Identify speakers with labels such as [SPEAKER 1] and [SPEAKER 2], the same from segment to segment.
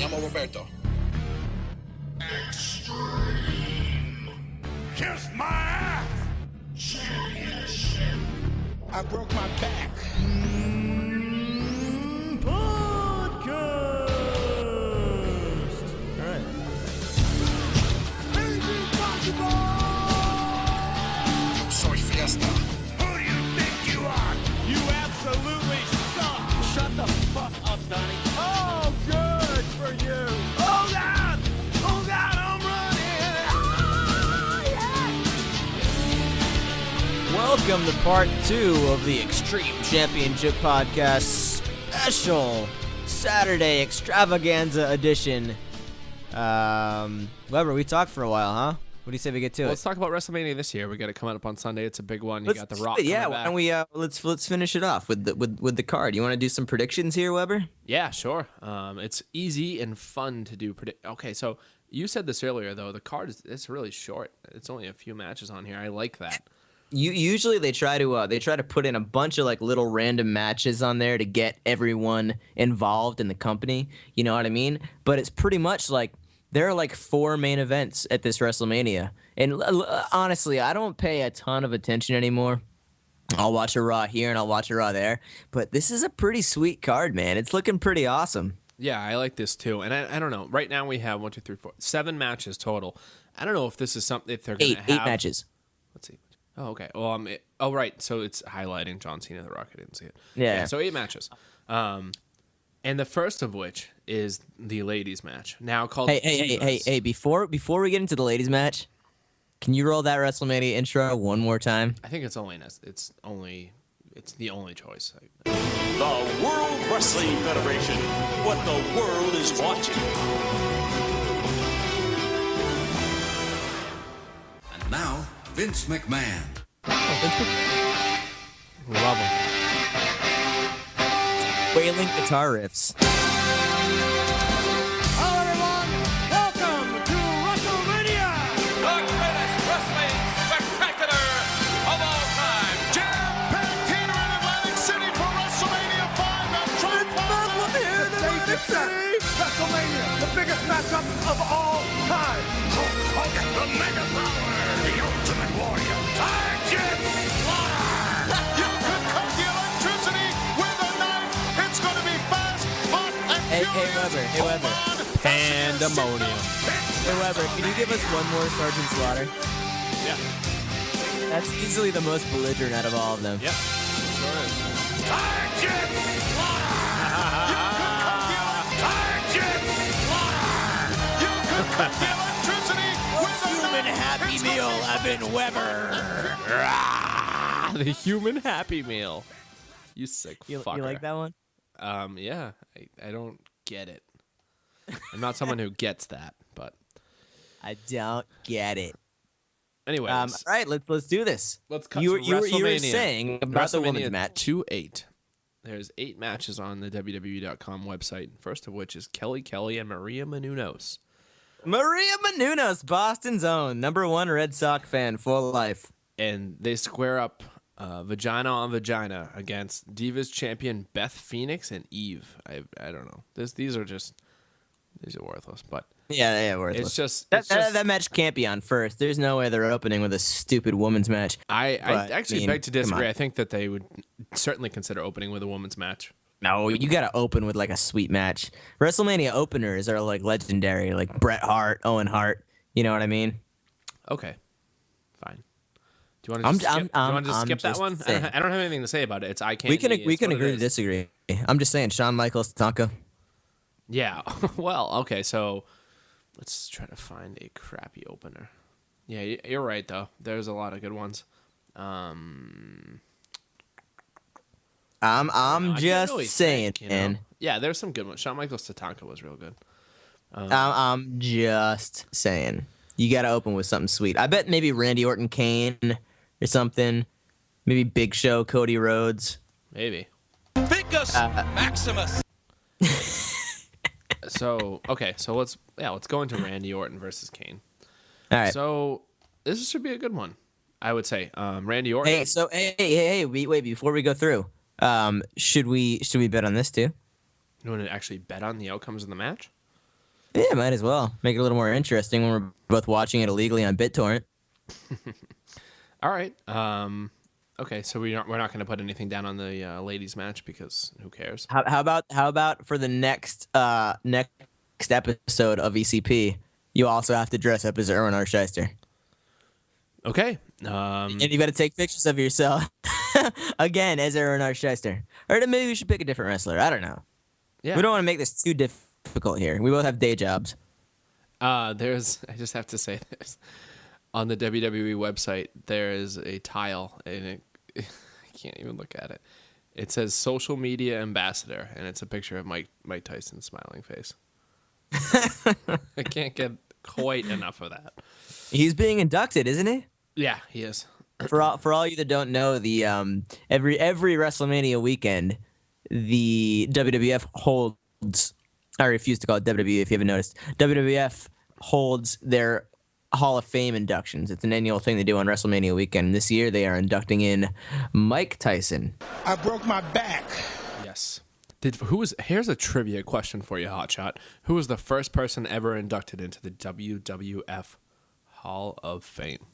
[SPEAKER 1] llamo Roberto.
[SPEAKER 2] Extreme. Kiss my ass. Championship.
[SPEAKER 1] I broke my back.
[SPEAKER 3] Podcast. All right.
[SPEAKER 1] Soy Fiesta.
[SPEAKER 2] Who do you think you are?
[SPEAKER 3] You absolutely suck.
[SPEAKER 2] Shut the fuck up, Donnie.
[SPEAKER 3] Oh, good for you.
[SPEAKER 2] Oh God! Oh God! I'm running!
[SPEAKER 3] Welcome to part 2 of the Extreme Championship Podcast special Saturday Extravaganza edition. Weber, we talked for a while, huh? What do you say we get to
[SPEAKER 4] Let's
[SPEAKER 3] it?
[SPEAKER 4] talk about WrestleMania this year. We got it coming up on Sunday. It's a big one. You got The Rock.
[SPEAKER 5] Yeah,
[SPEAKER 4] coming
[SPEAKER 5] why
[SPEAKER 4] back.
[SPEAKER 5] don't we let's finish it off with the card. You want to do some predictions here, Weber?
[SPEAKER 4] Yeah, sure. It's easy and fun to do. Okay, so you said this earlier though. The card it's really short. It's only a few matches on here. I like that.
[SPEAKER 5] Usually they try to put in a bunch of like little random matches on there to get everyone involved in the company. You know what I mean? But it's pretty much like there are like 4 main events at this WrestleMania. And honestly, I don't pay a ton of attention anymore. I'll watch a Raw here and I'll watch a Raw there. But this is a pretty sweet card, man. It's looking pretty awesome.
[SPEAKER 4] Yeah, I like this too. And I don't know. Right now we have 7 matches total. I don't know if this is something if they're going to have
[SPEAKER 5] 8 matches.
[SPEAKER 4] Let's see. Oh, okay. Well, right. So it's highlighting John Cena, The Rock. I didn't see it.
[SPEAKER 5] Yeah.
[SPEAKER 4] So 8 matches. And the first of which is the ladies match, now called
[SPEAKER 5] Hey, before we get into the ladies match, can you roll that WrestleMania intro one more time?
[SPEAKER 4] I think it's the only choice.
[SPEAKER 6] The World Wrestling Federation. What the world is watching.
[SPEAKER 7] And now, Vince McMahon.
[SPEAKER 4] Love them.
[SPEAKER 5] Wailing guitar riffs.
[SPEAKER 3] Hello, everyone. Welcome to WrestleMania.
[SPEAKER 6] The greatest wrestling spectacular of all time.
[SPEAKER 2] Jam-packed here in Atlantic City for WrestleMania 5 at WrestleMania, the biggest matchup of all time. Hulk Hogan, the Mega Power, the Ultimate Warrior, Target Slaughter. You could cut the electricity with a knife. It's going to be fast, hot, and
[SPEAKER 5] Hey,
[SPEAKER 2] furious.
[SPEAKER 5] Weber.
[SPEAKER 4] Pandemonium.
[SPEAKER 5] Hey, Weber, can you give us one more Sergeant Slaughter?
[SPEAKER 4] Yeah.
[SPEAKER 5] That's easily the most belligerent out of all of them.
[SPEAKER 4] Yep. Sure is.
[SPEAKER 2] Target Slaughter. Target Slaughter. You could cut the electricity with a knife.
[SPEAKER 3] Happy
[SPEAKER 2] It's gonna
[SPEAKER 3] Meal,
[SPEAKER 2] be
[SPEAKER 3] Evan Weber.
[SPEAKER 4] The human Happy Meal. You sick
[SPEAKER 5] You
[SPEAKER 4] fucker.
[SPEAKER 5] like that one?
[SPEAKER 4] Yeah. I don't get it. I'm not someone who gets that, but
[SPEAKER 5] I don't get it.
[SPEAKER 4] anyways.
[SPEAKER 5] All right, let's do this.
[SPEAKER 4] Let's cut
[SPEAKER 5] You
[SPEAKER 4] to
[SPEAKER 5] were
[SPEAKER 4] WrestleMania.
[SPEAKER 5] saying about the women's
[SPEAKER 4] WrestleMania
[SPEAKER 5] match.
[SPEAKER 4] 2-8. There's 8 matches on the WWE.com website. First of which is Kelly and Maria Menounos.
[SPEAKER 5] Maria Menounos, Boston's own #1 Red Sox fan for life.
[SPEAKER 4] And they square up vagina on vagina against Divas champion Beth Phoenix and Eve. I don't know. These are worthless, but
[SPEAKER 5] Yeah, worthless.
[SPEAKER 4] it's just
[SPEAKER 5] that match can't be on first. There's no way they're opening with a stupid women's match.
[SPEAKER 4] I
[SPEAKER 5] But,
[SPEAKER 4] actually
[SPEAKER 5] I mean,
[SPEAKER 4] beg to
[SPEAKER 5] come
[SPEAKER 4] disagree.
[SPEAKER 5] on.
[SPEAKER 4] I think that they would certainly consider opening with a women's match.
[SPEAKER 5] No, you gotta open with like a sweet match. WrestleMania openers are like legendary, like Bret Hart, Owen Hart. You know what I mean?
[SPEAKER 4] Okay, fine. Do you want to skip,
[SPEAKER 5] I'm
[SPEAKER 4] skip that
[SPEAKER 5] just
[SPEAKER 4] one?
[SPEAKER 5] saying.
[SPEAKER 4] I don't have anything to say about it. It's I can't.
[SPEAKER 5] We can agree to disagree. I'm just saying, Shawn Michaels, Tatanka.
[SPEAKER 4] Yeah. Well, okay. So let's try to find a crappy opener. Yeah, you're right though. There's a lot of good ones.
[SPEAKER 5] I'm
[SPEAKER 4] I can't
[SPEAKER 5] just
[SPEAKER 4] really
[SPEAKER 5] saying,
[SPEAKER 4] think, you know?
[SPEAKER 5] man.
[SPEAKER 4] Yeah, there's some good ones. Shawn Michaels Tatanka was real good.
[SPEAKER 5] I'm just saying. You gotta open with something sweet. I bet maybe Randy Orton, Kane, or something. Maybe Big Show, Cody Rhodes.
[SPEAKER 4] Maybe.
[SPEAKER 6] Vicus Maximus.
[SPEAKER 4] So okay, so let's go into Randy Orton versus Kane.
[SPEAKER 5] All right.
[SPEAKER 4] So this should be a good one, I would say. Randy Orton.
[SPEAKER 5] Hey, wait, before we go through, should we bet on this too?
[SPEAKER 4] You want to actually bet on the outcomes of the match?
[SPEAKER 5] Yeah, might as well make it a little more interesting when we're both watching it illegally on BitTorrent.
[SPEAKER 4] All right. Okay, so we're not going to put anything down on the ladies match because who cares?
[SPEAKER 5] How about for the next episode of ECP, you also have to dress up as Erwin R. Shyster.
[SPEAKER 4] Okay.
[SPEAKER 5] And you got to take pictures of yourself again as Erwin R. Shyster. Or then maybe we should pick a different wrestler. I don't know.
[SPEAKER 4] Yeah.
[SPEAKER 5] We don't want to make this too difficult here. We both have day jobs.
[SPEAKER 4] I just have to say this. On the WWE website, there is a tile, and I can't even look at it. It says social media ambassador, and it's a picture of Mike Tyson's smiling face. I can't get quite enough of that.
[SPEAKER 5] He's being inducted, isn't he?
[SPEAKER 4] Yeah, he is.
[SPEAKER 5] For all you that don't know, the every WrestleMania weekend, the WWF holds. I refuse to call it WWE if you haven't noticed. WWF holds their Hall of Fame inductions. It's an annual thing they do on WrestleMania weekend. This year they are inducting in Mike Tyson.
[SPEAKER 1] I broke my back.
[SPEAKER 4] Yes. Here's a trivia question for you, Hotshot. Who was the first person ever inducted into the WWF Hall of Fame?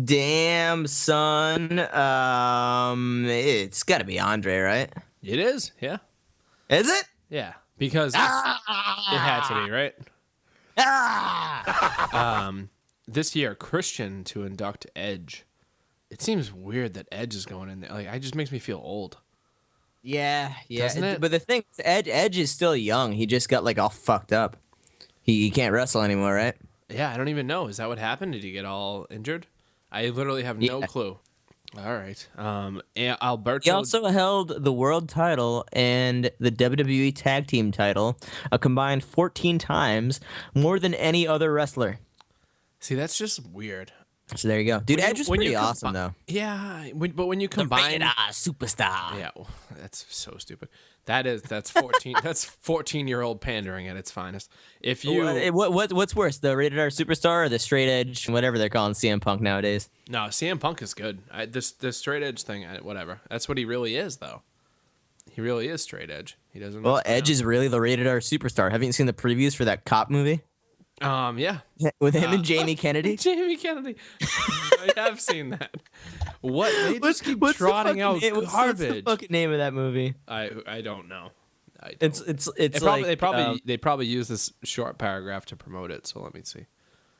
[SPEAKER 5] Damn, son. It's got to be Andre, right?
[SPEAKER 4] It is, yeah.
[SPEAKER 5] Is it?
[SPEAKER 4] Yeah, because it had to be, right? This year, Christian to induct Edge. It seems weird that Edge is going in there. Like, it just makes me feel old.
[SPEAKER 5] Yeah.
[SPEAKER 4] Doesn't it?
[SPEAKER 5] But the thing is, Edge is still young. He just got like all fucked up. He can't wrestle anymore, right?
[SPEAKER 4] Yeah, I don't even know. Is that what happened? Did he get all injured? I literally have no clue. All right. Alberto.
[SPEAKER 5] He also held the world title and the WWE Tag Team title a combined 14 times, more than any other wrestler.
[SPEAKER 4] See, that's just weird.
[SPEAKER 5] So there you go. Dude, Edge is pretty awesome, though.
[SPEAKER 4] Yeah, but when you combine...
[SPEAKER 5] superstar.
[SPEAKER 4] Yeah, well, that's so stupid. That's 14. That's 14-year-old pandering at its finest. If you
[SPEAKER 5] What's worse, the rated R superstar or the straight edge, whatever they're calling CM Punk nowadays?
[SPEAKER 4] No, CM Punk is good. The straight edge thing, whatever. That's what he really is, though. He really is straight edge. He doesn't.
[SPEAKER 5] Well, Edge is really the rated R superstar. Haven't you seen the previews for that cop movie?
[SPEAKER 4] Yeah.
[SPEAKER 5] With him and Jamie Kennedy?
[SPEAKER 4] Jamie Kennedy. I have seen that. What? They just keep trotting out garbage.
[SPEAKER 5] What's the fucking name of that movie?
[SPEAKER 4] I don't know.
[SPEAKER 5] It's like
[SPEAKER 4] they probably use this short paragraph to promote it. So let me see.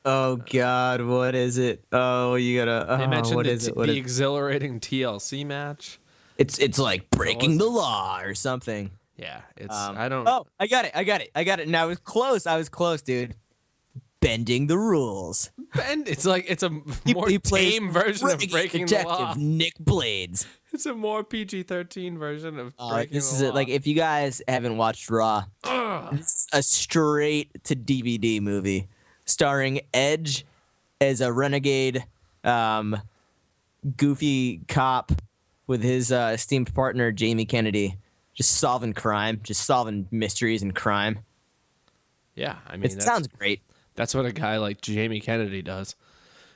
[SPEAKER 5] Oh God, what is it? Oh, you gotta.
[SPEAKER 4] They mentioned
[SPEAKER 5] what is it?
[SPEAKER 4] the exhilarating TLC match.
[SPEAKER 5] It's like breaking the law or something.
[SPEAKER 4] Yeah, it's. I don't.
[SPEAKER 5] Oh, I got it. Now I was close, dude. Bending the rules.
[SPEAKER 4] It's a more tame version of breaking the law.
[SPEAKER 5] Nick Blades.
[SPEAKER 4] It's a more PG-13 version of breaking
[SPEAKER 5] this
[SPEAKER 4] the
[SPEAKER 5] is
[SPEAKER 4] law.
[SPEAKER 5] it. Like, if you guys haven't watched Raw, it's a straight to DVD movie starring Edge as a renegade, goofy cop with his esteemed partner Jamie Kennedy, just solving crime, just solving mysteries and crime.
[SPEAKER 4] Yeah, I mean,
[SPEAKER 5] it sounds great.
[SPEAKER 4] That's what a guy like Jamie Kennedy does.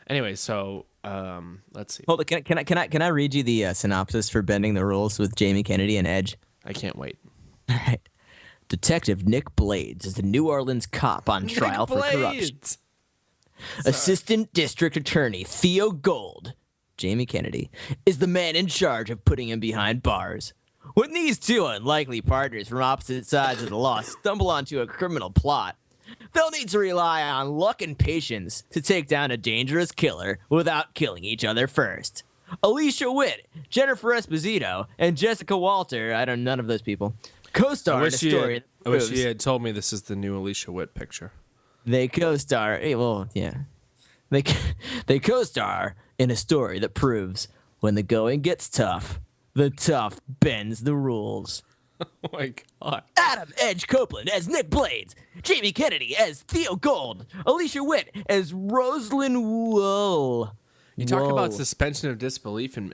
[SPEAKER 4] Anyway, so let's see.
[SPEAKER 5] Hold on, can I read you the synopsis for Bending the Rules with Jamie Kennedy and Edge?
[SPEAKER 4] I can't wait.
[SPEAKER 5] All right. Detective Nick Blades is the New Orleans cop on trial for corruption. Assistant District Attorney Theo Gold, Jamie Kennedy, is the man in charge of putting him behind bars. When these two unlikely partners from opposite sides of the law stumble onto a criminal plot, they'll need to rely on luck and patience to take down a dangerous killer without killing each other first. Alicia Witt, Jennifer Esposito, and Jessica Walter, none of those people, co-star in a story.
[SPEAKER 4] I wish you had told me this is the new Alicia Witt picture.
[SPEAKER 5] They co-star. Well, yeah. They co-star in a story that proves when the going gets tough, the tough bends the rules.
[SPEAKER 4] Oh my God.
[SPEAKER 5] Adam Edge Copeland as Nick Blades, Jamie Kennedy as Theo Gold, Alicia Witt as Rosalind Wool.
[SPEAKER 4] You talk about suspension of disbelief and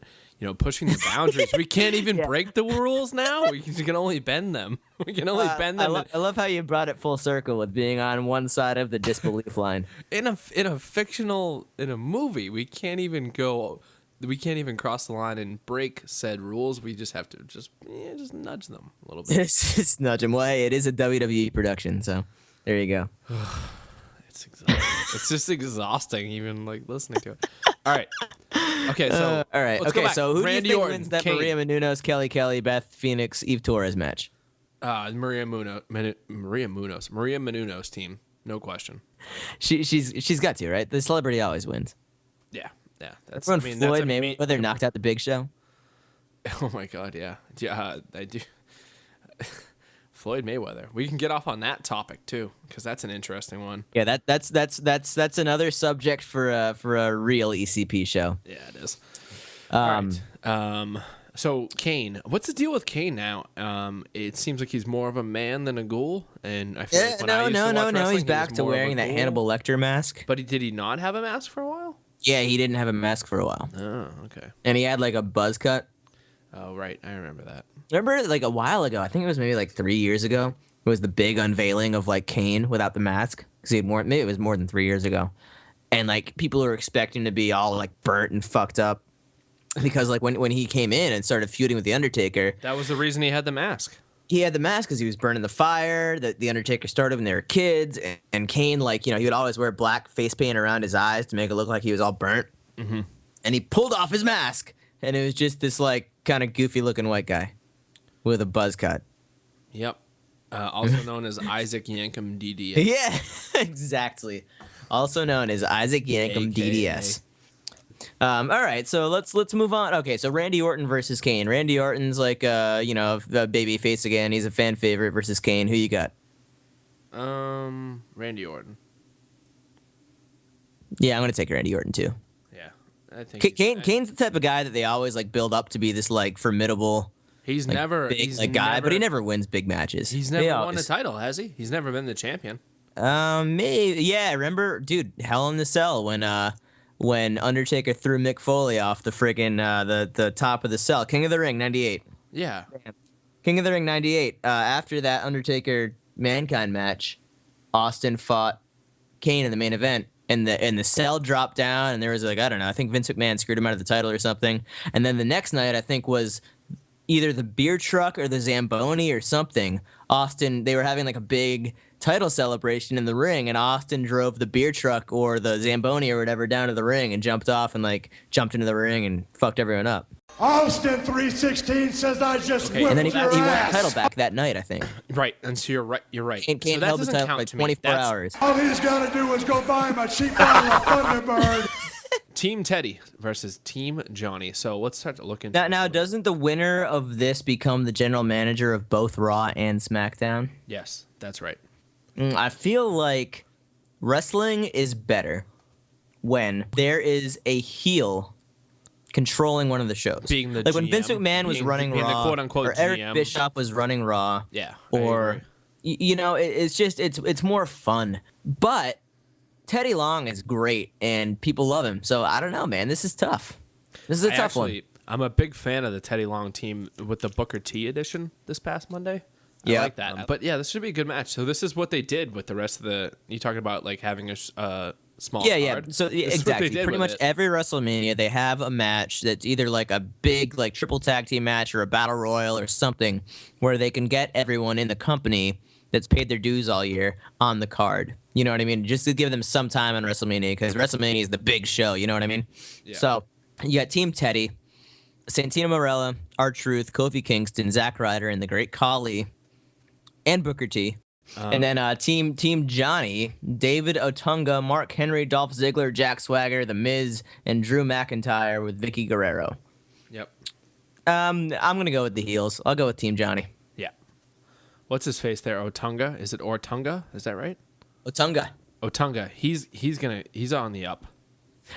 [SPEAKER 4] pushing the boundaries. We can't even break the rules now. We can only bend them. We can only bend them.
[SPEAKER 5] I love how you brought it full circle with being on one side of the disbelief line.
[SPEAKER 4] In a movie, we can't even cross the line and break said rules. We just have to just nudge them a little bit.
[SPEAKER 5] Just nudge them. Well, hey, it is a WWE production, so There you go.
[SPEAKER 4] It's exhausting. It's just exhausting, even like listening to it. All right. Okay, so
[SPEAKER 5] All right.
[SPEAKER 4] let's go
[SPEAKER 5] Okay,
[SPEAKER 4] back.
[SPEAKER 5] so who
[SPEAKER 4] Randy
[SPEAKER 5] do you think
[SPEAKER 4] Orton,
[SPEAKER 5] wins that
[SPEAKER 4] Kane.
[SPEAKER 5] Maria Menounos, Kelly, Beth Phoenix, Eve Torres match?
[SPEAKER 4] Maria Menounos team, no question.
[SPEAKER 5] She's got to, right? The celebrity always wins.
[SPEAKER 4] Yeah. That's
[SPEAKER 5] Remember when Floyd
[SPEAKER 4] that's
[SPEAKER 5] Mayweather knocked out the Big Show?
[SPEAKER 4] Oh my God, yeah, I do. Floyd Mayweather. We can get off on that topic too, because that's an interesting one.
[SPEAKER 5] Yeah, that's another subject for a real ECP show.
[SPEAKER 4] Yeah, it is. All right. So Kane, what's the deal with Kane now? It seems like he's more of a man than a ghoul, and I feel like when I used to watch wrestling,
[SPEAKER 5] He's
[SPEAKER 4] he
[SPEAKER 5] back
[SPEAKER 4] was
[SPEAKER 5] to
[SPEAKER 4] more of
[SPEAKER 5] wearing
[SPEAKER 4] a
[SPEAKER 5] that
[SPEAKER 4] ghoul.
[SPEAKER 5] Hannibal Lecter mask.
[SPEAKER 4] But did he not have a mask for a while?
[SPEAKER 5] Yeah, he didn't have a mask for a while,
[SPEAKER 4] Oh, okay.
[SPEAKER 5] and he had like a buzz cut.
[SPEAKER 4] Oh, right. I remember that.
[SPEAKER 5] Remember, like a while ago, I think it was maybe like 3 years ago. It was the big unveiling of like Kane without the mask, because maybe it was more than 3 years ago, and like people were expecting to be all like burnt and fucked up, because like when he came in and started feuding with the Undertaker,
[SPEAKER 4] That was the reason he had the mask.
[SPEAKER 5] he had the mask because he was burning the fire that the Undertaker started when they were kids, and Kane, like, he would always wear black face paint around his eyes to make it look like he was all burnt, and he pulled off his mask, and it was just this like kind of goofy looking white guy with a buzz cut.
[SPEAKER 4] Yep. Also known as Isaac Yankem DDS.
[SPEAKER 5] Yeah, exactly. Also known as Isaac Yankem
[SPEAKER 4] AKA.
[SPEAKER 5] DDS. All right, so let's move on. Okay, so Randy Orton versus Kane. Randy Orton's like the baby face again. He's a fan favorite versus Kane. Who you got?
[SPEAKER 4] Randy Orton.
[SPEAKER 5] Yeah, I'm gonna take Randy Orton too.
[SPEAKER 4] Yeah, I think
[SPEAKER 5] Kane's the type of guy that they always like build up to be this like formidable,
[SPEAKER 4] he's
[SPEAKER 5] like,
[SPEAKER 4] never
[SPEAKER 5] big
[SPEAKER 4] he's
[SPEAKER 5] like guy,
[SPEAKER 4] never,
[SPEAKER 5] but he never wins big matches.
[SPEAKER 4] He's
[SPEAKER 5] They
[SPEAKER 4] never won a
[SPEAKER 5] always-
[SPEAKER 4] title, has he? He's never been the champion.
[SPEAKER 5] Maybe, yeah. Remember, dude, Hell in the Cell when Undertaker threw Mick Foley off the friggin' the top of the cell. King of the Ring '98.
[SPEAKER 4] Yeah.
[SPEAKER 5] King of the Ring '98. After that Undertaker Mankind match, Austin fought Kane in the main event, and the cell dropped down, and there was like, I don't know, I think Vince McMahon screwed him out of the title or something. And then the next night, I think, was either the beer truck or the Zamboni or something. Austin, they were having like a big title celebration in the ring, and Austin drove the beer truck or the Zamboni or whatever down to the ring and jumped off and like jumped into the ring and fucked everyone up.
[SPEAKER 2] Austin 316 says I just
[SPEAKER 4] Okay.
[SPEAKER 2] whipped
[SPEAKER 5] And then he
[SPEAKER 2] your
[SPEAKER 5] won the
[SPEAKER 2] ass.
[SPEAKER 5] title back that night, I think.
[SPEAKER 4] Right. And so you're right. You're right.
[SPEAKER 5] Kane
[SPEAKER 4] so that
[SPEAKER 5] held the
[SPEAKER 4] doesn't
[SPEAKER 5] title for
[SPEAKER 4] count
[SPEAKER 5] like
[SPEAKER 4] to me.
[SPEAKER 5] 24
[SPEAKER 4] That's
[SPEAKER 5] hours.
[SPEAKER 2] All he's got to do is go buy him a cheap bottle of Thunderbird.
[SPEAKER 4] Team Teddy versus Team Johnny. So let's start to look into
[SPEAKER 5] Now, doesn't the winner of this become the general manager of both Raw and SmackDown?
[SPEAKER 4] Yes, that's right.
[SPEAKER 5] I feel like wrestling is better when there is a heel controlling one of the shows.
[SPEAKER 4] Being the
[SPEAKER 5] like when Vince
[SPEAKER 4] GM,
[SPEAKER 5] McMahon was
[SPEAKER 4] being
[SPEAKER 5] running
[SPEAKER 4] the
[SPEAKER 5] Raw,
[SPEAKER 4] quote-unquote
[SPEAKER 5] or Eric
[SPEAKER 4] GM.
[SPEAKER 5] Bischoff was running Raw,
[SPEAKER 4] Yeah. I
[SPEAKER 5] or
[SPEAKER 4] agree.
[SPEAKER 5] it's just it's more fun. But Teddy Long is great and people love him. So I don't know, man. This is tough. This is a tough one.
[SPEAKER 4] I'm a big fan of the Teddy Long team with the Booker T edition this past Monday. I
[SPEAKER 5] Yeah.
[SPEAKER 4] like that. But yeah, this should be a good match. So this is what they did with the rest of the. You talking about like having a small
[SPEAKER 5] Yeah.
[SPEAKER 4] card.
[SPEAKER 5] So
[SPEAKER 4] This is what
[SPEAKER 5] exactly,
[SPEAKER 4] they did
[SPEAKER 5] pretty
[SPEAKER 4] with
[SPEAKER 5] much
[SPEAKER 4] it.
[SPEAKER 5] every WrestleMania they have a match that's either like a big like triple tag team match or a battle royal or something where they can get everyone in the company that's paid their dues all year on the card. You know what I mean? Just to give them some time on WrestleMania, because WrestleMania is the big show. You know what I mean?
[SPEAKER 4] Yeah.
[SPEAKER 5] So you got Team Teddy, Santino Marella, R-Truth, Kofi Kingston, Zack Ryder, and the Great Khali, and Booker T. And then Team Johnny, David Otunga, Mark Henry, Dolph Ziggler, Jack Swagger, The Miz, and Drew McIntyre with Vicky Guerrero.
[SPEAKER 4] Yep.
[SPEAKER 5] I'm going to go with the heels. I'll go with Team Johnny.
[SPEAKER 4] Yeah. What's his face there? Otunga? Is it Ortunga? Is that right?
[SPEAKER 5] Otunga.
[SPEAKER 4] Otunga. He's on the up.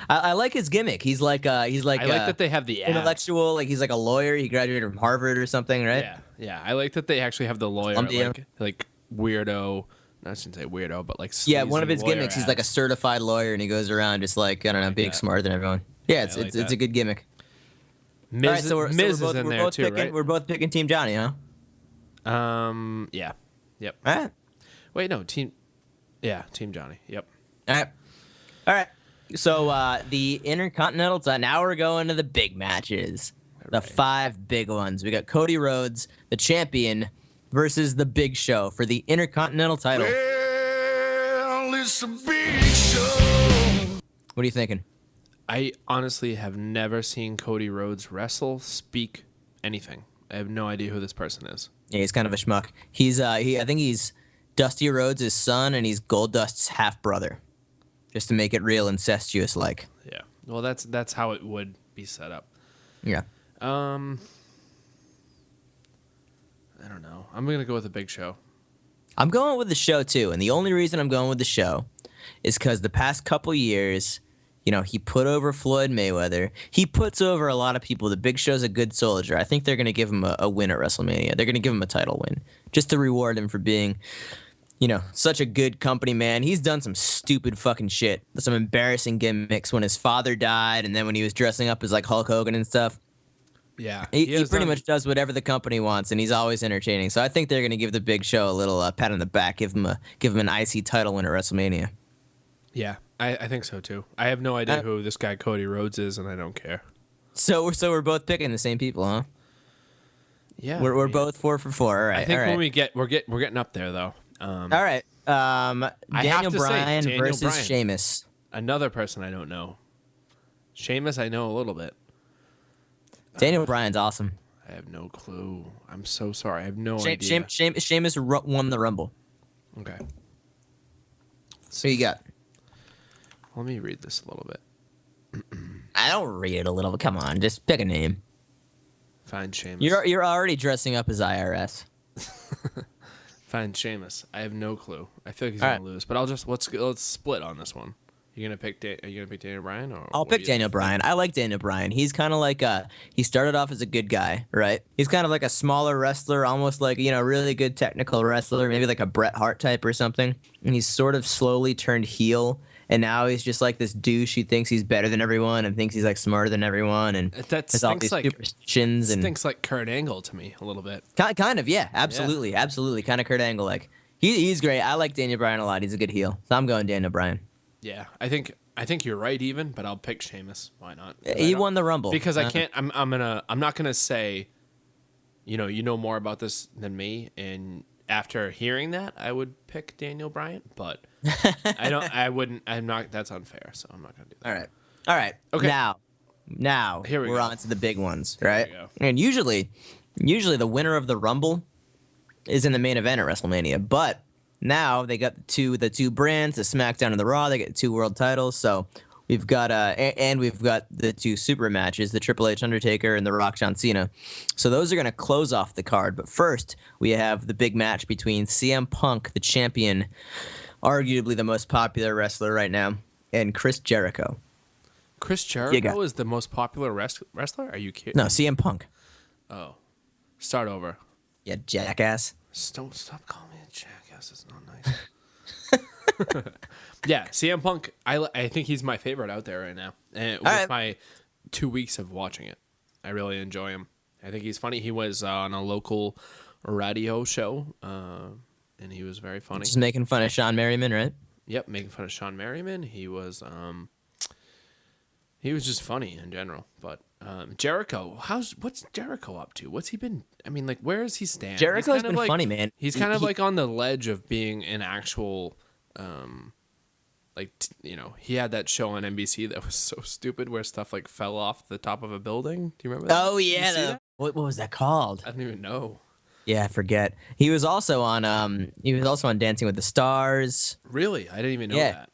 [SPEAKER 5] I like his gimmick. He's like
[SPEAKER 4] I like that they have the abs.
[SPEAKER 5] intellectual, like he's like a lawyer. He graduated from Harvard or something, right?
[SPEAKER 4] Yeah. I like that they actually have the lawyer,
[SPEAKER 5] Columbia.
[SPEAKER 4] like weirdo. I shouldn't say weirdo, but like
[SPEAKER 5] Yeah, one of
[SPEAKER 4] sleazy
[SPEAKER 5] his
[SPEAKER 4] lawyer
[SPEAKER 5] gimmicks, he's like a
[SPEAKER 4] abs.
[SPEAKER 5] certified lawyer, and he goes around just like, I don't know, being
[SPEAKER 4] that.
[SPEAKER 5] smarter than everyone. Yeah,
[SPEAKER 4] I like
[SPEAKER 5] it's
[SPEAKER 4] that.
[SPEAKER 5] a good gimmick.
[SPEAKER 4] Miz,
[SPEAKER 5] All right, so
[SPEAKER 4] Miz
[SPEAKER 5] we're
[SPEAKER 4] is in
[SPEAKER 5] we're
[SPEAKER 4] there
[SPEAKER 5] both
[SPEAKER 4] too,
[SPEAKER 5] picking,
[SPEAKER 4] right?
[SPEAKER 5] We're both picking Team Johnny, huh?
[SPEAKER 4] Yeah. Yep.
[SPEAKER 5] All right.
[SPEAKER 4] Wait, no, Team Johnny. Yep.
[SPEAKER 5] All right. So the Intercontinental title. Now we're going to the big matches. The 5 big ones. We got Cody Rhodes, the champion, versus the Big Show for the Intercontinental title.
[SPEAKER 2] Well, it's a big show.
[SPEAKER 5] What are you thinking?
[SPEAKER 4] I honestly have never seen Cody Rhodes wrestle, speak, anything. I have no idea who this person is.
[SPEAKER 5] Yeah, he's kind of a schmuck. He's I think he's Dusty Rhodes' son, and he's Goldust's half brother, just to make it real incestuous like.
[SPEAKER 4] Yeah. Well, that's how it would be set up.
[SPEAKER 5] Yeah.
[SPEAKER 4] I don't know. I'm gonna go with a Big Show.
[SPEAKER 5] I'm going with the show too, and the only reason I'm going with the show is because the past couple years, you know, he put over Floyd Mayweather. He puts over a lot of people. The Big Show's a good soldier. I think they're going to give him a win at WrestleMania. They're going to give him a title win just to reward him for being, you know, such a good company man. He's done some stupid fucking shit, some embarrassing gimmicks when his father died, and then when he was dressing up as like Hulk Hogan and stuff.
[SPEAKER 4] Yeah.
[SPEAKER 5] He pretty much does whatever the company wants, and he's always entertaining. So I think they're going to give the Big Show a little pat on the back, give him an IC title win at WrestleMania.
[SPEAKER 4] Yeah, I think so too. I have no idea who this guy Cody Rhodes is, and I don't care.
[SPEAKER 5] So we're both picking the same people, huh?
[SPEAKER 4] Yeah,
[SPEAKER 5] We're both 4 for 4. All right.
[SPEAKER 4] I think
[SPEAKER 5] all right.
[SPEAKER 4] when we're getting up there though.
[SPEAKER 5] All right. Daniel Bryan versus Sheamus.
[SPEAKER 4] Another person I don't know. Sheamus, I know a little bit.
[SPEAKER 5] Daniel Bryan's awesome.
[SPEAKER 4] I have no clue. I'm so sorry. I have no idea.
[SPEAKER 5] Sheamus won the Rumble.
[SPEAKER 4] Okay.
[SPEAKER 5] So you got.
[SPEAKER 4] Let me read this a little bit.
[SPEAKER 5] I don't read it a little. Come on, just pick a name.
[SPEAKER 4] Find Sheamus.
[SPEAKER 5] You're already dressing up as IRS.
[SPEAKER 4] Find Sheamus. I have no clue. I feel like he's gonna lose, but let's split on this one. Are you gonna pick Daniel Bryan or?
[SPEAKER 5] I'll pick Daniel Bryan. I like Daniel Bryan. He's kind of like he started off as a good guy, right? He's kind of like a smaller wrestler, almost like, you know, really good technical wrestler, maybe like a Bret Hart type or something. And he's sort of slowly turned heel, and now he's just like this douche who thinks he's better than everyone and thinks he's like smarter than everyone, and has all these superstitions and
[SPEAKER 4] stinks like Kurt Angle to me a little bit.
[SPEAKER 5] Kind of, yeah, absolutely, kind of Kurt Angle like. He's great. I like Daniel Bryan a lot. He's a good heel, so I'm going Daniel Bryan.
[SPEAKER 4] Yeah, I think you're right even, but I'll pick Sheamus. Why not?
[SPEAKER 5] He won the Rumble.
[SPEAKER 4] Because I can't I'm not gonna say, you know more about this than me, and after hearing that I would pick Daniel Bryan, but I'm not, that's unfair, so I'm not gonna do that.
[SPEAKER 5] All right. Okay. Now
[SPEAKER 4] Here
[SPEAKER 5] we're on to the big ones,
[SPEAKER 4] Here
[SPEAKER 5] right?
[SPEAKER 4] we go.
[SPEAKER 5] And usually the winner of the Rumble is in the main event at WrestleMania, but now they got the two brands, the SmackDown and the Raw. They get 2 world titles. So we've got and we've got the 2 super matches, the Triple H Undertaker and the Rock John Cena. So those are going to close off the card. But first, we have the big match between CM Punk, the champion, arguably the most popular wrestler right now, and Chris Jericho.
[SPEAKER 4] Chris Jericho is the most popular wrestler? Are you kidding?
[SPEAKER 5] No, CM Punk.
[SPEAKER 4] Oh. Start over.
[SPEAKER 5] Yeah, jackass.
[SPEAKER 4] Don't stop calling me a jackass. It's not nice. Yeah, CM Punk, I think he's my favorite out there right now. And with my 2 weeks of watching it, I really enjoy him. I think he's funny. He was on a local radio show, and he was very funny.
[SPEAKER 5] Just making fun of Sean Merriman, right?
[SPEAKER 4] Yep, making fun of Sean Merriman. He was just funny in general. But Jericho, what's Jericho up to? What's he been? I mean, like, where is he stand?
[SPEAKER 5] Jericho's been funny, man.
[SPEAKER 4] He's kind of like on the ledge of being an actual, he had that show on NBC that was so stupid where stuff like fell off the top of a building. Do you remember that?
[SPEAKER 5] Oh yeah, what was that called?
[SPEAKER 4] I don't even know.
[SPEAKER 5] Yeah, I forget. He was also on Dancing with the Stars.
[SPEAKER 4] Really? I didn't even know that.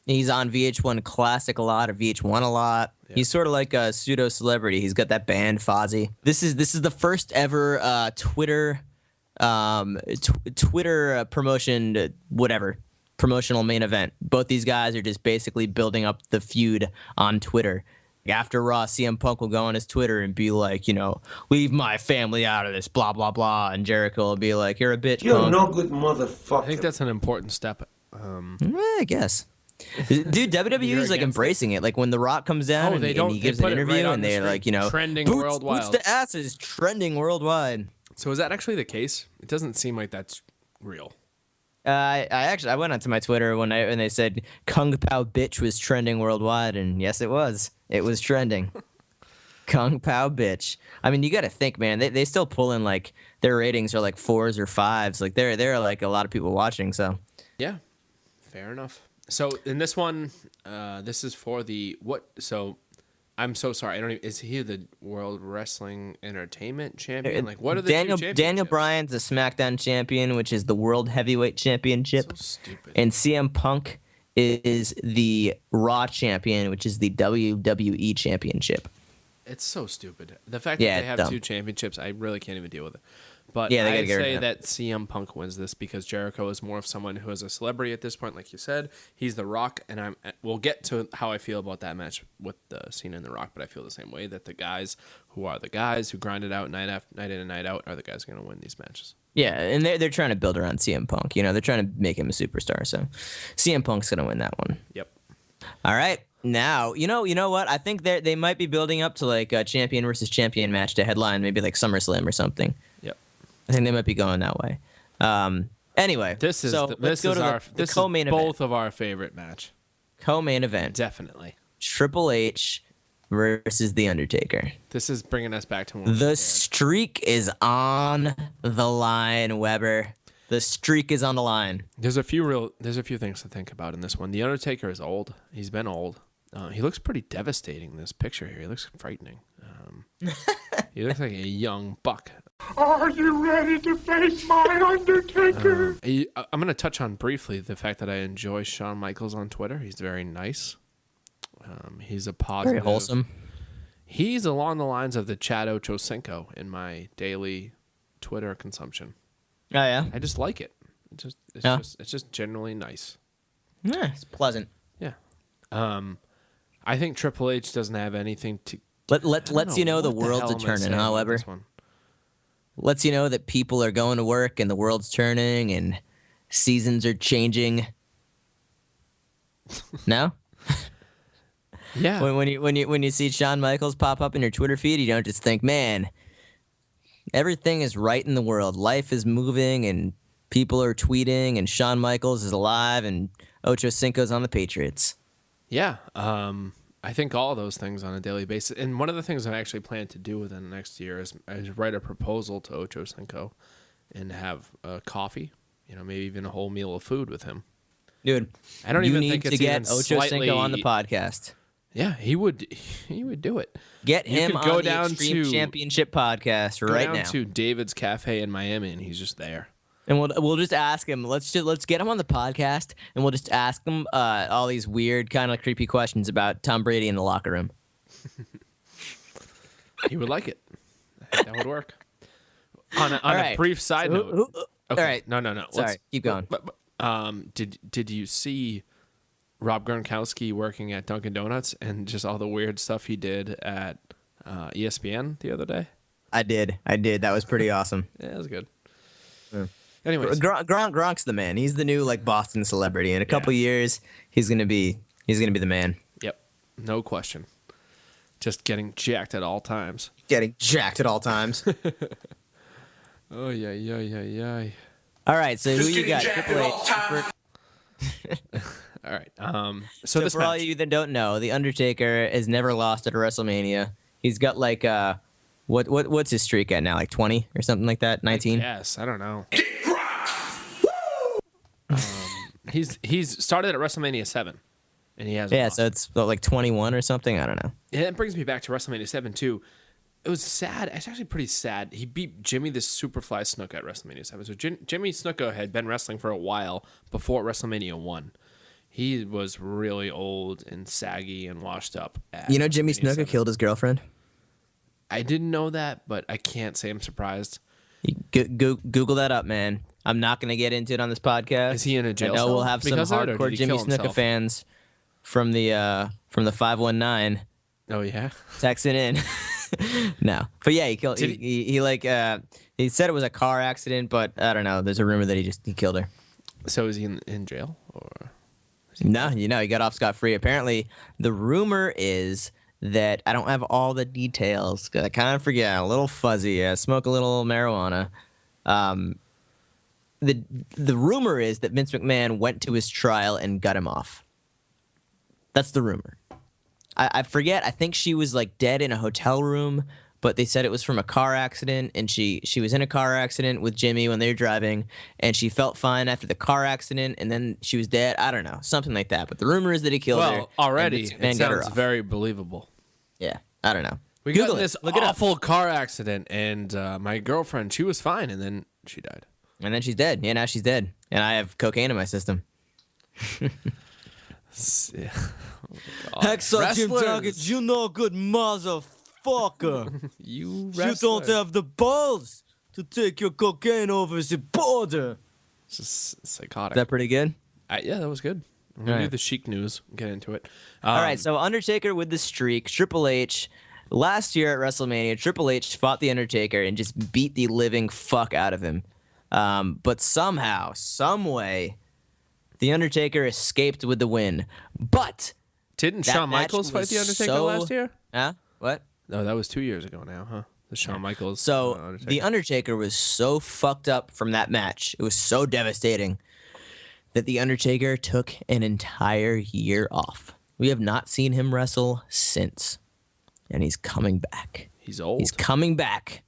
[SPEAKER 5] He's on VH1 Classic a lot, or VH1 a lot. Yeah. He's sort of like a pseudo celebrity. He's got that band Fozzy. This is the first ever Twitter promotional main event. Both these guys are just basically building up the feud on Twitter. After Raw, CM Punk will go on his Twitter and be like, leave my family out of this, blah, blah, blah. And Jericho will be like, you're a bitch,
[SPEAKER 8] You're
[SPEAKER 5] Punk.
[SPEAKER 8] no good motherfucker.
[SPEAKER 4] I think that's an important step.
[SPEAKER 5] I guess. Dude, WWE is like embracing it. Like when The Rock comes down and he gives an interview and they're like,
[SPEAKER 4] trending worldwide.
[SPEAKER 5] Boots to ass is trending worldwide.
[SPEAKER 4] So is that actually the case? It doesn't seem like that's real.
[SPEAKER 5] I went onto my Twitter when they said Kung Pao bitch was trending worldwide, and yes, it was. It was trending. Kung Pao bitch. I mean, you got to think, man. They still pull in like their ratings are like 4s or 5s. Like there are like a lot of people watching. So
[SPEAKER 4] yeah, Fair enough. So in this one, this is for the what? So I'm so sorry. I don't even. Is he the World Wrestling Entertainment Champion? Like, what are the two championships?
[SPEAKER 5] Daniel Bryan's the SmackDown Champion, which is the World Heavyweight Championship.
[SPEAKER 4] So stupid.
[SPEAKER 5] And CM Punk is the Raw Champion, which is the WWE Championship.
[SPEAKER 4] It's so stupid. The fact that they have
[SPEAKER 5] dumb.
[SPEAKER 4] two championships, I really can't even deal with it. But
[SPEAKER 5] Yeah, they gotta
[SPEAKER 4] I'd
[SPEAKER 5] get rid
[SPEAKER 4] say
[SPEAKER 5] of
[SPEAKER 4] that CM Punk wins this because Jericho is more of someone who is a celebrity at this point, like you said. He's The Rock, and we'll get to how I feel about that match with Cena and The Rock, but I feel the same way that the guys who are the guys who grind it out night in and night out are the guys going to win these matches.
[SPEAKER 5] Yeah, and they're trying to build around CM Punk. They're trying to make him a superstar. So CM Punk's gonna win that one.
[SPEAKER 4] Yep.
[SPEAKER 5] All right. Now, you know what? I think they might be building up to like a champion versus champion match to headline, maybe like SummerSlam or something.
[SPEAKER 4] Yep.
[SPEAKER 5] I think they might be going that way. Anyway,
[SPEAKER 4] This is
[SPEAKER 5] let's go to the co-main event.
[SPEAKER 4] Both of our favorite match.
[SPEAKER 5] Co-main event.
[SPEAKER 4] Definitely.
[SPEAKER 5] Triple H versus The Undertaker.
[SPEAKER 4] This is bringing us back to when
[SPEAKER 5] The streak is on the line, Weber. The streak is on the line.
[SPEAKER 4] There's a few things to think about in this one. The Undertaker is old. He's been old. He looks pretty devastating in this picture here. He looks frightening. He looks like a young buck.
[SPEAKER 2] Are you ready to face my Undertaker?
[SPEAKER 4] I'm going to touch on briefly the fact that I enjoy Shawn Michaels on Twitter. He's very nice. He's a positive.
[SPEAKER 5] Very wholesome.
[SPEAKER 4] He's along the lines of the Chad Ochocinco in my daily Twitter consumption.
[SPEAKER 5] Oh, yeah?
[SPEAKER 4] I just like it. It's just generally nice.
[SPEAKER 5] Yeah, it's pleasant.
[SPEAKER 4] Yeah. I think Triple H doesn't have anything to.
[SPEAKER 5] Let's you know the world's a turning, huh, Weber? Lets you know that people are going to work and the world's turning and seasons are changing. No?
[SPEAKER 4] Yeah.
[SPEAKER 5] When you see Shawn Michaels pop up in your Twitter feed, you don't just think, man, everything is right in the world. Life is moving and people are tweeting and Shawn Michaels is alive and Ocho Cinco's on the Patriots.
[SPEAKER 4] Yeah. I think all of those things on a daily basis. And one of the things I actually plan to do within the next year is write a proposal to Ocho Cinco and have a coffee, maybe even a whole meal of food with him.
[SPEAKER 5] Dude,
[SPEAKER 4] I don't
[SPEAKER 5] you
[SPEAKER 4] even
[SPEAKER 5] need
[SPEAKER 4] think
[SPEAKER 5] to
[SPEAKER 4] it's
[SPEAKER 5] get
[SPEAKER 4] even
[SPEAKER 5] Ocho
[SPEAKER 4] slightly...
[SPEAKER 5] Cinco on the podcast.
[SPEAKER 4] Yeah, he would do it.
[SPEAKER 5] Get him
[SPEAKER 4] could
[SPEAKER 5] on
[SPEAKER 4] go
[SPEAKER 5] the
[SPEAKER 4] down
[SPEAKER 5] Extreme
[SPEAKER 4] to-
[SPEAKER 5] Championship podcast
[SPEAKER 4] Go
[SPEAKER 5] right
[SPEAKER 4] down
[SPEAKER 5] now.
[SPEAKER 4] to David's Cafe in Miami, and he's just there.
[SPEAKER 5] And we'll just ask him. Let's get him on the podcast, and we'll just ask him all these weird, kind of creepy questions about Tom Brady in the locker room.
[SPEAKER 4] He would like it. I think that would work. On a
[SPEAKER 5] right.
[SPEAKER 4] brief side
[SPEAKER 5] So
[SPEAKER 4] note.
[SPEAKER 5] all right.
[SPEAKER 4] No.
[SPEAKER 5] Sorry, keep going.
[SPEAKER 4] Did you see Rob Gronkowski working at Dunkin' Donuts and just all the weird stuff he did at ESPN the other day?
[SPEAKER 5] I did. That was pretty awesome.
[SPEAKER 4] Yeah, it was good.
[SPEAKER 5] Yeah.
[SPEAKER 4] Anyways,
[SPEAKER 5] Gronk's the man. He's the new Boston celebrity. In a couple years, he's gonna be the man.
[SPEAKER 4] yep, no question. Just getting jacked at all times.
[SPEAKER 5] Getting jacked at all times.
[SPEAKER 4] Oh yeah.
[SPEAKER 5] All right, so who you got?
[SPEAKER 2] jacked
[SPEAKER 5] Triple
[SPEAKER 2] at
[SPEAKER 5] H.
[SPEAKER 2] all
[SPEAKER 4] All right.
[SPEAKER 5] So
[SPEAKER 4] this
[SPEAKER 5] for all
[SPEAKER 4] match.
[SPEAKER 5] you that don't know, The Undertaker has never lost at a WrestleMania. He's got what's his streak at now? Like 20 or something like that? 19?
[SPEAKER 4] Yes, I don't know. He's started at WrestleMania 7, and he has
[SPEAKER 5] So it's like 21 or something. I don't know.
[SPEAKER 4] And it brings me back to WrestleMania 7 too. It was sad. It's actually pretty sad. He beat Jimmy the Superfly Snuka at WrestleMania 7. So Jimmy Snuka had been wrestling for a while before WrestleMania 1. He was really old and saggy and washed up.
[SPEAKER 5] Jimmy
[SPEAKER 4] WrestleMania
[SPEAKER 5] Snuka
[SPEAKER 4] 7.
[SPEAKER 5] killed his girlfriend?
[SPEAKER 4] I didn't know that, but I can't say I'm surprised.
[SPEAKER 5] Google that up, man. I'm not going to get into it on this podcast.
[SPEAKER 4] Is he in a jail
[SPEAKER 5] I know
[SPEAKER 4] cell
[SPEAKER 5] we'll have some
[SPEAKER 4] because of it, or
[SPEAKER 5] hardcore
[SPEAKER 4] did he
[SPEAKER 5] Jimmy
[SPEAKER 4] kill
[SPEAKER 5] Snuka
[SPEAKER 4] himself?
[SPEAKER 5] fans from the 519
[SPEAKER 4] Oh yeah.
[SPEAKER 5] texting in. No, but yeah, he killed.
[SPEAKER 4] Did
[SPEAKER 5] He said it was a car accident, but I don't know. There's a rumor that he killed her.
[SPEAKER 4] So is he in jail or?
[SPEAKER 5] No, he got off scot-free. Apparently, the rumor is that I don't have all the details because I kind of forget. A little fuzzy. I smoke a little marijuana. The rumor is that Vince McMahon went to his trial and got him off. That's the rumor. I forget. I think she was dead in a hotel room, but they said it was from a car accident, and she was in a car accident with Jimmy when they were driving, and she felt fine after the car accident, and then she was dead. I don't know, something like that. But the rumor is that he killed her.
[SPEAKER 4] Well, already,
[SPEAKER 5] and this man
[SPEAKER 4] it
[SPEAKER 5] got her
[SPEAKER 4] sounds
[SPEAKER 5] off.
[SPEAKER 4] very believable.
[SPEAKER 5] Yeah, I don't know.
[SPEAKER 4] We
[SPEAKER 5] Google
[SPEAKER 4] got in
[SPEAKER 5] it.
[SPEAKER 4] this
[SPEAKER 5] Look it up.
[SPEAKER 4] awful car accident, and my girlfriend, she was fine, and then she died.
[SPEAKER 5] And then she's dead. Yeah, now she's dead, and I have cocaine in my system.
[SPEAKER 4] Yeah. Wrestlers.
[SPEAKER 5] you know good motherfucker.
[SPEAKER 4] You
[SPEAKER 5] have the balls to take your cocaine over the border.
[SPEAKER 4] It's just psychotic.
[SPEAKER 5] Is that pretty good?
[SPEAKER 4] Yeah, that was good. I'm going to do
[SPEAKER 5] Alright.
[SPEAKER 4] the Chic news. Get into it.
[SPEAKER 5] All right, so Undertaker with the streak. Triple H, last year at WrestleMania, Triple H fought The Undertaker and just beat the living fuck out of him. But somehow, some way, The Undertaker escaped with the win. But
[SPEAKER 4] Didn't
[SPEAKER 5] that
[SPEAKER 4] Shawn
[SPEAKER 5] match
[SPEAKER 4] Michaels fight
[SPEAKER 5] was
[SPEAKER 4] The Undertaker
[SPEAKER 5] so-
[SPEAKER 4] last year?
[SPEAKER 5] Huh? What?
[SPEAKER 4] No, that was 2 years ago now, huh? The Shawn Michaels.
[SPEAKER 5] So
[SPEAKER 4] Undertaker.
[SPEAKER 5] The Undertaker was so fucked up from that match. It was so devastating that The Undertaker took an entire year off. We have not seen him wrestle since. And he's coming back.
[SPEAKER 4] He's old.
[SPEAKER 5] He's coming back.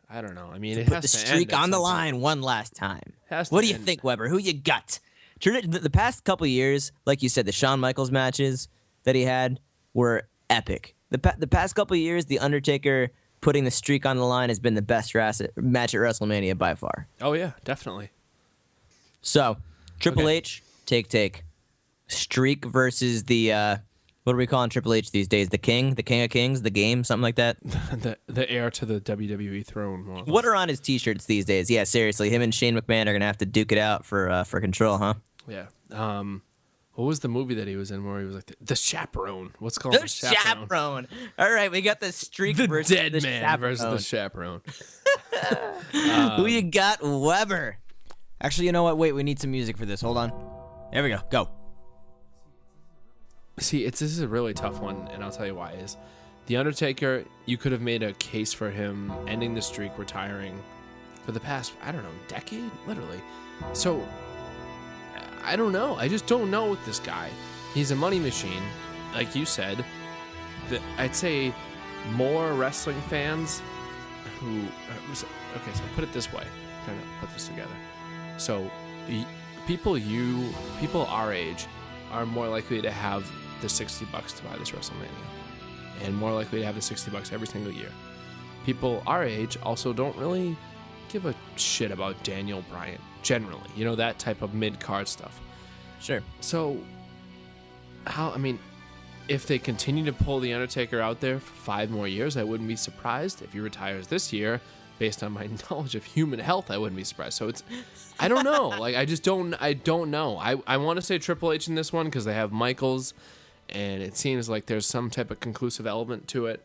[SPEAKER 4] I don't know. I mean, it
[SPEAKER 5] Put
[SPEAKER 4] has
[SPEAKER 5] the
[SPEAKER 4] to end
[SPEAKER 5] streak
[SPEAKER 4] at
[SPEAKER 5] on the
[SPEAKER 4] some point.
[SPEAKER 5] line one last time.
[SPEAKER 4] Has to
[SPEAKER 5] What do you
[SPEAKER 4] end.
[SPEAKER 5] think, Weber? Who you got? The past couple of years, like you said, the Shawn Michaels matches that he had were epic. The past couple of years, The Undertaker putting the streak on the line has been the best match at WrestleMania by far.
[SPEAKER 4] Oh, yeah, definitely.
[SPEAKER 5] So, Triple
[SPEAKER 4] Okay.
[SPEAKER 5] H, take. Streak versus the, what are we calling Triple H these days? The King of Kings, the game, something like that?
[SPEAKER 4] the heir to the WWE throne. more or less.
[SPEAKER 5] What are on his t-shirts these days? Yeah, seriously, him and Shane McMahon are going to have to duke it out for Control, huh?
[SPEAKER 4] Yeah. What was the movie that he was in where he was like the chaperone? What's called
[SPEAKER 5] The chaperone. All right, we got the streak
[SPEAKER 4] The
[SPEAKER 5] versus
[SPEAKER 4] dead
[SPEAKER 5] the
[SPEAKER 4] man
[SPEAKER 5] chaperone.
[SPEAKER 4] versus the chaperone.
[SPEAKER 5] Who you got, Weber?
[SPEAKER 3] Actually, you know what? Wait, we need some music for this. Hold on. There we go. Go.
[SPEAKER 4] See, this is a really tough one, and I'll tell you why. Is The Undertaker, you could have made a case for him ending the streak, retiring for the past, I don't know, decade? Literally. So, I don't know. I just don't know with this guy. He's a money machine, like you said. I'd say more wrestling fans who... okay, so put it this way. I'm trying to put this together. So, people our age are more likely to have the $60 to buy this WrestleMania, and more likely to have the $60 every single year. People our age also don't really give a shit about Daniel Bryan generally, that type of mid-card stuff.
[SPEAKER 5] Sure.
[SPEAKER 4] So if they continue to pull The Undertaker out there for 5 more years, I wouldn't be surprised. If he retires this year, based on my knowledge of human health, I wouldn't be surprised. So I don't know. I don't know. I want to say Triple H in this one because they have Michaels, and it seems like there's some type of conclusive element to it.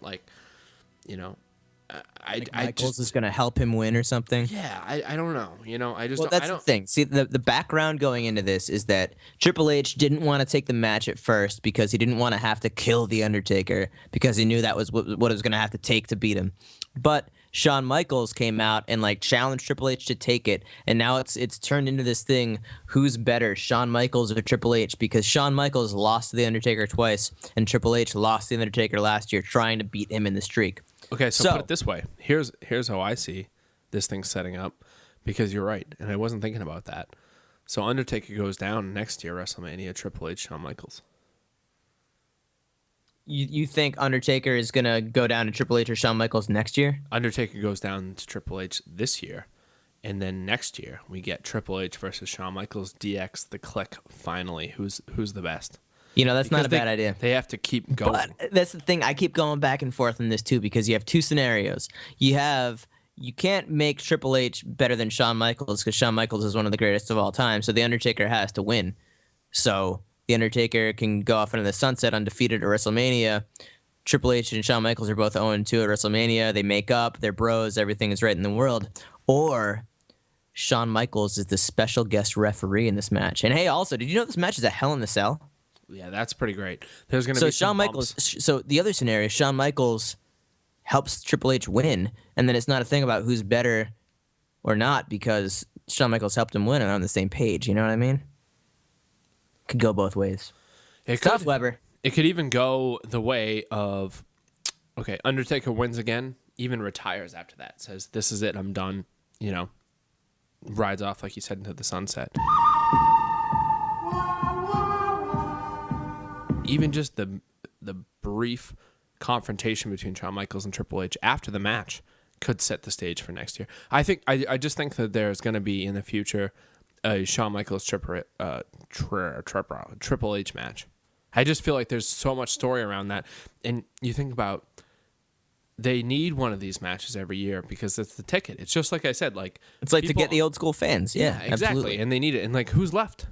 [SPEAKER 5] Michaels is going to help him win or something.
[SPEAKER 4] Yeah, I don't know.
[SPEAKER 5] Well, that's the thing. See, the background going into this is that Triple H didn't want to take the match at first because he didn't want to have to kill The Undertaker because he knew that was what it was going to have to take to beat him. But Shawn Michaels came out and challenged Triple H to take it, and now it's turned into this thing: who's better, Shawn Michaels or Triple H? Because Shawn Michaels lost to The Undertaker twice, and Triple H lost to The Undertaker last year trying to beat him in the streak.
[SPEAKER 4] Okay, so put it this way. Here's how I see this thing setting up, because you're right, and I wasn't thinking about that. So Undertaker goes down next year, WrestleMania, Triple H, Shawn Michaels.
[SPEAKER 5] You think Undertaker is going to go down to Triple H or Shawn Michaels next year?
[SPEAKER 4] Undertaker goes down to Triple H this year, and then next year we get Triple H versus Shawn Michaels, DX, the Click. Finally, who's the best?
[SPEAKER 5] That's not a bad idea.
[SPEAKER 4] They have to keep going.
[SPEAKER 5] But that's the thing. I keep going back and forth on this too because you have two scenarios. You can't make Triple H better than Shawn Michaels because Shawn Michaels is one of the greatest of all time. So The Undertaker has to win. So The Undertaker can go off into the sunset undefeated at WrestleMania. Triple H and Shawn Michaels are both 0-2 at WrestleMania. They make up. They're bros. Everything is right in the world. Or Shawn Michaels is the special guest referee in this match. And hey, also, did you know this match is a Hell in a Cell?
[SPEAKER 4] Yeah, that's pretty great. There's going to be some
[SPEAKER 5] Shawn Michaels.
[SPEAKER 4] bumps.
[SPEAKER 5] So the other scenario, Shawn Michaels helps Triple H win, and then it's not a thing about who's better or not because Shawn Michaels helped him win and on the same page. You know what I mean? Could go both ways.
[SPEAKER 4] It
[SPEAKER 5] Tough,
[SPEAKER 4] could,
[SPEAKER 5] Weber.
[SPEAKER 4] It could even go the way of Okay, Undertaker wins again, even retires after that. Says, this is it, I'm done. You know, rides off, like you said, into the sunset. Even just the brief confrontation between Shawn Michaels and Triple H after the match could set the stage for next year. I just think that there's going to be in the future a Shawn Michaels Triple H match. I just feel like there's so much story around that. And you think about, they need one of these matches every year because it's the ticket. It's just like I said, like
[SPEAKER 5] It's like to get the old school fans. Yeah,
[SPEAKER 4] exactly.
[SPEAKER 5] absolutely.
[SPEAKER 4] And they need it. And like, who's left?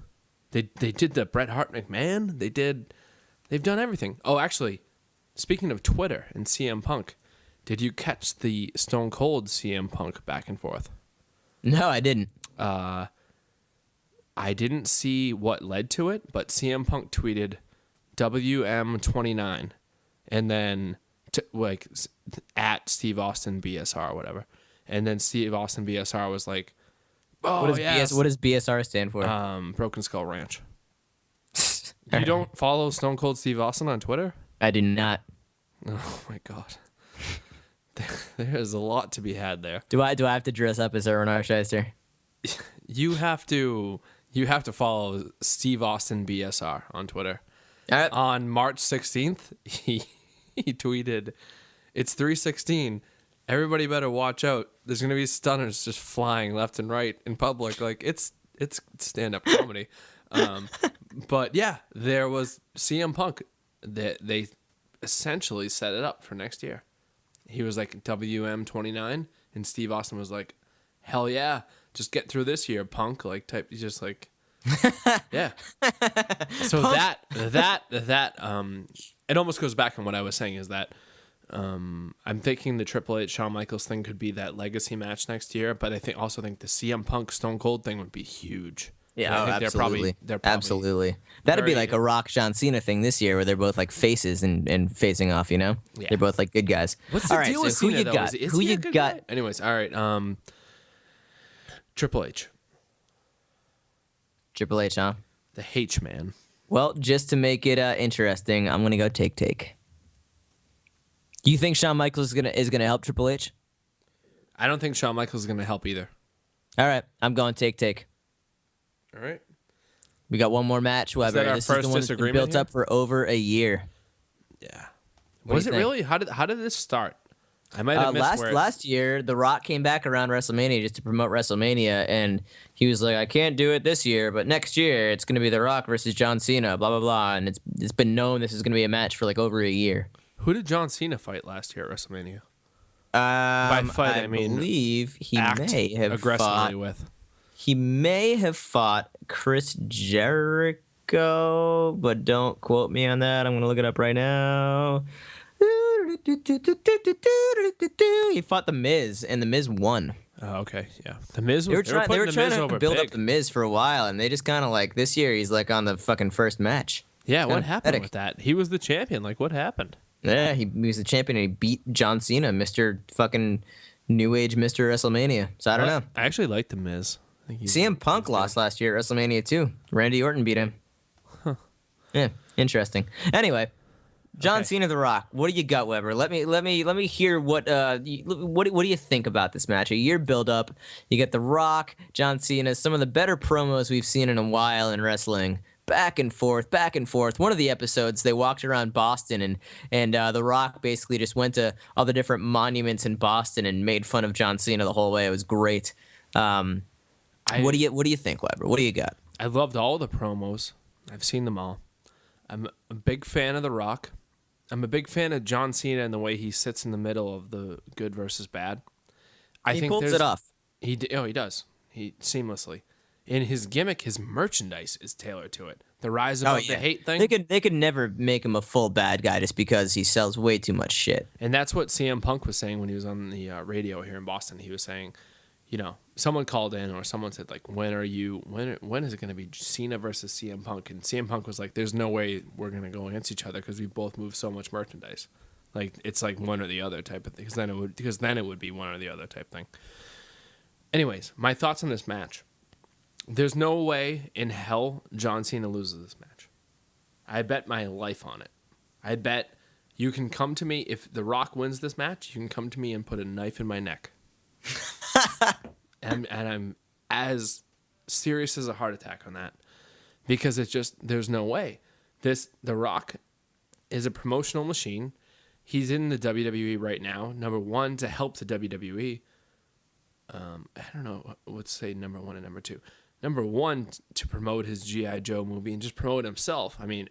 [SPEAKER 4] They did the Bret Hart McMahon. They've done everything. Oh, actually, speaking of Twitter and CM Punk, did you catch the Stone Cold CM Punk back and forth?
[SPEAKER 5] No, I didn't.
[SPEAKER 4] I didn't see what led to it, but CM Punk tweeted WM29 and then at Steve Austin BSR or whatever. And then Steve Austin BSR was like, oh,
[SPEAKER 5] What
[SPEAKER 4] yes.
[SPEAKER 5] does BSR stand for?
[SPEAKER 4] Broken Skull Ranch. You don't follow Stone Cold Steve Austin on Twitter?
[SPEAKER 5] I do not.
[SPEAKER 4] Oh my god. There's a lot to be had there.
[SPEAKER 5] Do I have to dress up as Erwin Arsheister?
[SPEAKER 4] You have to follow Steve Austin BSR on Twitter. On March 16th, he tweeted, "It's 3:16. Everybody better watch out. There's going to be stunners just flying left and right in public." Like it's stand-up comedy. But yeah, there was CM Punk. They essentially set it up for next year. He was like WM29, and Steve Austin was like, "Hell yeah, just get through this year, Punk." Like type, just like, yeah. So that it almost goes back on what I was saying is that I'm thinking the Triple H Shawn Michaels thing could be that legacy match next year, but I also think the CM Punk Stone Cold thing would be huge.
[SPEAKER 5] Yeah,
[SPEAKER 4] I think
[SPEAKER 5] absolutely.
[SPEAKER 4] They're probably
[SPEAKER 5] Absolutely. That'd be
[SPEAKER 4] very-
[SPEAKER 5] like a Rock John Cena thing this year where they're both like faces and facing off, you know?
[SPEAKER 4] Yeah.
[SPEAKER 5] They're both like good guys.
[SPEAKER 4] What's the
[SPEAKER 5] All right,
[SPEAKER 4] deal
[SPEAKER 5] so
[SPEAKER 4] with
[SPEAKER 5] who
[SPEAKER 4] Cena,
[SPEAKER 5] you
[SPEAKER 4] though?
[SPEAKER 5] got?
[SPEAKER 4] Is
[SPEAKER 5] Who
[SPEAKER 4] he a
[SPEAKER 5] you
[SPEAKER 4] good
[SPEAKER 5] got?
[SPEAKER 4] guy? Anyways, all right. Triple H,
[SPEAKER 5] Triple H, huh?
[SPEAKER 4] the H man.
[SPEAKER 5] Well, just to make it interesting, I'm gonna go take. You think Shawn Michaels is gonna help Triple H?
[SPEAKER 4] I don't think Shawn Michaels is going to help either.
[SPEAKER 5] All right, I'm going take.
[SPEAKER 4] All right.
[SPEAKER 5] We got one more match, Weber.
[SPEAKER 4] that our
[SPEAKER 5] This
[SPEAKER 4] first
[SPEAKER 5] is the one that's been
[SPEAKER 4] disagreement
[SPEAKER 5] built
[SPEAKER 4] here?
[SPEAKER 5] up for over a year.
[SPEAKER 4] Yeah.
[SPEAKER 5] What
[SPEAKER 4] Was
[SPEAKER 5] do
[SPEAKER 4] it
[SPEAKER 5] you think?
[SPEAKER 4] really? How did this start? I might have missed where
[SPEAKER 5] Last year, The Rock came back around WrestleMania just to promote WrestleMania, and he was like, "I can't do it this year, but next year it's going to be The Rock versus John Cena." Blah blah blah, and it's been known this is going to be a match for like over a year.
[SPEAKER 4] Who did John Cena fight last year at WrestleMania?
[SPEAKER 5] By
[SPEAKER 4] fight, I mean
[SPEAKER 5] believe he
[SPEAKER 4] Act
[SPEAKER 5] may have
[SPEAKER 4] aggressively
[SPEAKER 5] fought.
[SPEAKER 4] with.
[SPEAKER 5] He may have fought Chris Jericho, but don't quote me on that. I'm going to look it up right now. He fought The Miz, and The Miz won.
[SPEAKER 4] Oh, okay. Yeah. The Miz was
[SPEAKER 5] They were trying
[SPEAKER 4] the Miz
[SPEAKER 5] to
[SPEAKER 4] over
[SPEAKER 5] build
[SPEAKER 4] big.
[SPEAKER 5] up The Miz for a while, and they just kind of like, this year he's like on the fucking first match.
[SPEAKER 4] Yeah, what
[SPEAKER 5] kinda
[SPEAKER 4] happened
[SPEAKER 5] pathetic.
[SPEAKER 4] with that? He was the champion. Like, what happened?
[SPEAKER 5] Yeah, he was the champion, and he beat John Cena, Mr. fucking New Age Mr. WrestleMania. So I don't know.
[SPEAKER 4] I actually like the Miz. I think he's-
[SPEAKER 5] CM Punk lost last year at WrestleMania too. Randy Orton beat him. Yeah, interesting. Anyway, John Cena, The Rock. What do you got, Weber? Let me hear what do you think about this match? A year build up. You get The Rock, John Cena, some of the better promos we've seen in a while in wrestling. Back and forth. One of the episodes, they walked around Boston, and The Rock basically just went to all the different monuments in Boston and made fun of John Cena the whole way. It was great. What do you think, Weber? What do you got?
[SPEAKER 4] I loved all the promos. I've seen them all. I'm a big fan of The Rock. I'm a big fan of John Cena and the way he sits in the middle of the good versus bad.
[SPEAKER 5] He pulls it off.
[SPEAKER 4] He does. He seamlessly. In his gimmick, his merchandise is tailored to it. The rise above the hate thing.
[SPEAKER 5] They could never make him a full bad guy just because he sells way too much shit.
[SPEAKER 4] And that's what CM Punk was saying when he was on the radio here in Boston. He was saying, someone called in or someone said, like, when is it going to be Cena versus CM Punk? And CM Punk was like, there's no way we're going to go against each other because we both move so much merchandise. Like, it's like one or the other type of thing. Because then it would be one or the other type thing. Anyways, my thoughts on this match. There's no way in hell John Cena loses this match. I bet my life on it. I bet You can come to me if The Rock wins this match. You can come to me and put a knife in my neck. and I'm as serious as a heart attack on that, because it's just, there's no way. The Rock is a promotional machine. He's in the WWE right now. Number one, to help the WWE. I don't know what to say. Number one and number two. Number one, to promote his G.I. Joe movie and just promote himself. I mean,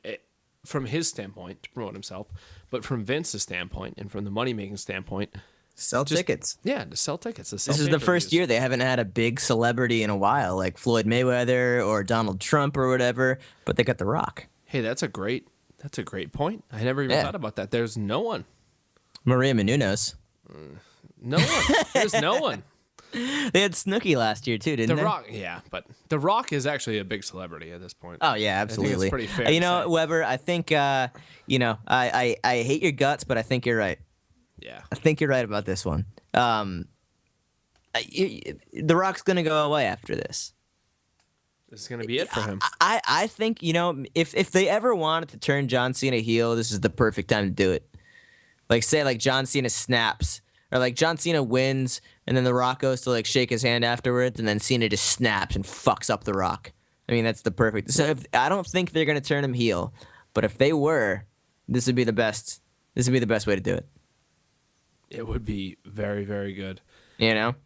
[SPEAKER 4] from his standpoint, to promote himself, but from Vince's standpoint and from the money-making standpoint,
[SPEAKER 5] Sell tickets.
[SPEAKER 4] Yeah, to sell tickets.
[SPEAKER 5] This is the first year they haven't had a big celebrity in a while, like Floyd Mayweather or Donald Trump or whatever, but they got The Rock.
[SPEAKER 4] Hey, that's a great point. I never even thought about that. There's no one.
[SPEAKER 5] Maria Menounos.
[SPEAKER 4] No one. There's no one.
[SPEAKER 5] They had Snooki last year too, didn't they?
[SPEAKER 4] The Rock, yeah, but The Rock is actually a big celebrity at this point.
[SPEAKER 5] Oh yeah, absolutely.
[SPEAKER 4] I think it's pretty fair.
[SPEAKER 5] You know, Weber, I think I hate your guts, but I think you're right.
[SPEAKER 4] Yeah,
[SPEAKER 5] I think you're right about this one. The Rock's gonna go away after this.
[SPEAKER 4] This is gonna be it for him.
[SPEAKER 5] I think, if they ever wanted to turn John Cena heel, this is the perfect time to do it. Like, say, like John Cena snaps, or like John Cena wins, and then The Rock goes to like shake his hand afterwards, and then Cena just snaps and fucks up The Rock. I mean, that's the perfect. So I don't think they're gonna turn him heel, but if they were, this would be the best. This would be the best way to do it.
[SPEAKER 4] It would be very, very good.
[SPEAKER 5] But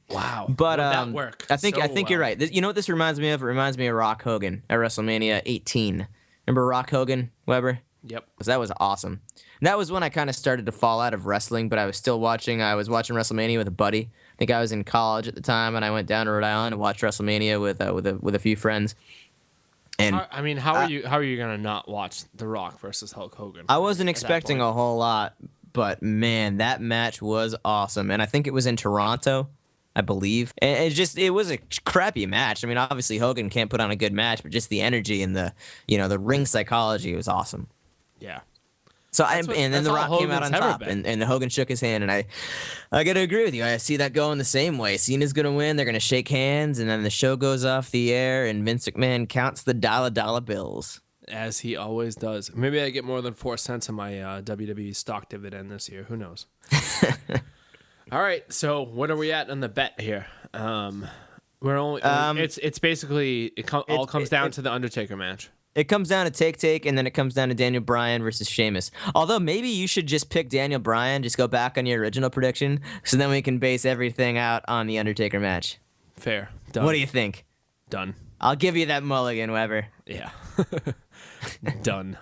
[SPEAKER 4] Would that work?
[SPEAKER 5] I think you're right. You know what this reminds me of? It reminds me of Rock Hogan at WrestleMania 18. Remember Rock Hogan, Weber?
[SPEAKER 4] Yep.
[SPEAKER 5] Because that was awesome. And that was when I kind of started to fall out of wrestling, but I was still watching. I was watching WrestleMania with a buddy. I think I was in college at the time, and I went down to Rhode Island and watched WrestleMania with a few friends. And
[SPEAKER 4] how are you gonna not watch The Rock versus Hulk Hogan?
[SPEAKER 5] I wasn't expecting a whole lot, but man, that match was awesome. And I think it was in Toronto, I believe. And it was a crappy match. I mean, obviously Hogan can't put on a good match, but just the energy and the ring psychology was awesome.
[SPEAKER 4] Yeah.
[SPEAKER 5] So and then The Rock came out on top,
[SPEAKER 4] been.
[SPEAKER 5] and Hogan shook his hand, and I got to agree with you. I see that going the same way. Cena's gonna win. They're gonna shake hands, and then the show goes off the air, and Vince McMahon counts the dollar bills,
[SPEAKER 4] as he always does. Maybe I get more than 4 cents in my WWE stock dividend this year. Who knows? All right. So what are we at on the bet here? We're only. It's basically all comes down to the Undertaker match.
[SPEAKER 5] It comes down to take, and then it comes down to Daniel Bryan versus Sheamus. Although maybe you should just pick Daniel Bryan, just go back on your original prediction, so then we can base everything out on the Undertaker match.
[SPEAKER 4] Fair. Done.
[SPEAKER 5] What do you think?
[SPEAKER 4] Done.
[SPEAKER 5] I'll give you that mulligan, Weber.
[SPEAKER 4] Yeah. Done.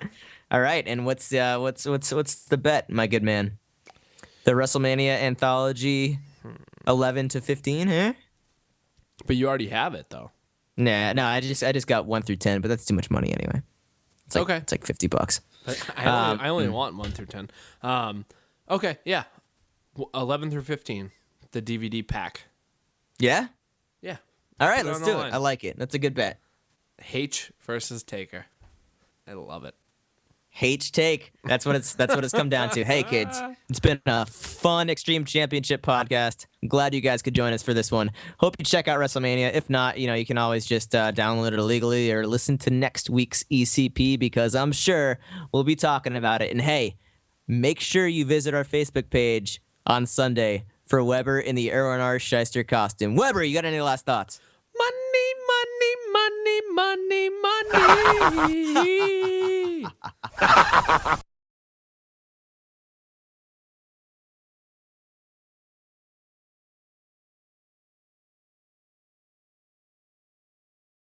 [SPEAKER 5] All right, and what's the bet, my good man? The WrestleMania anthology, 11 to 15, huh?
[SPEAKER 4] But you already have it though.
[SPEAKER 5] Nah, no, I just got 1 through 10, but that's too much money anyway. It's like,
[SPEAKER 4] okay.
[SPEAKER 5] It's like $50.
[SPEAKER 4] I only want 1 through 10. Okay, yeah. 11 through 15, the DVD pack.
[SPEAKER 5] Yeah?
[SPEAKER 4] Yeah.
[SPEAKER 5] All right, let's do it. I like it. That's a good bet.
[SPEAKER 4] H versus Taker. I love it.
[SPEAKER 5] H take. That's what it's come down to. Hey kids, it's been a fun Extreme Championship podcast. I'm glad you guys could join us for this one. Hope you check out WrestleMania. If not, you can always just download it illegally or listen to next week's ECP, because I'm sure we'll be talking about it. And hey, make sure you visit our Facebook page on Sunday for Weber in the Erwin R. Scheister costume. Weber, you got any last thoughts?
[SPEAKER 4] Money, money, money, money, money.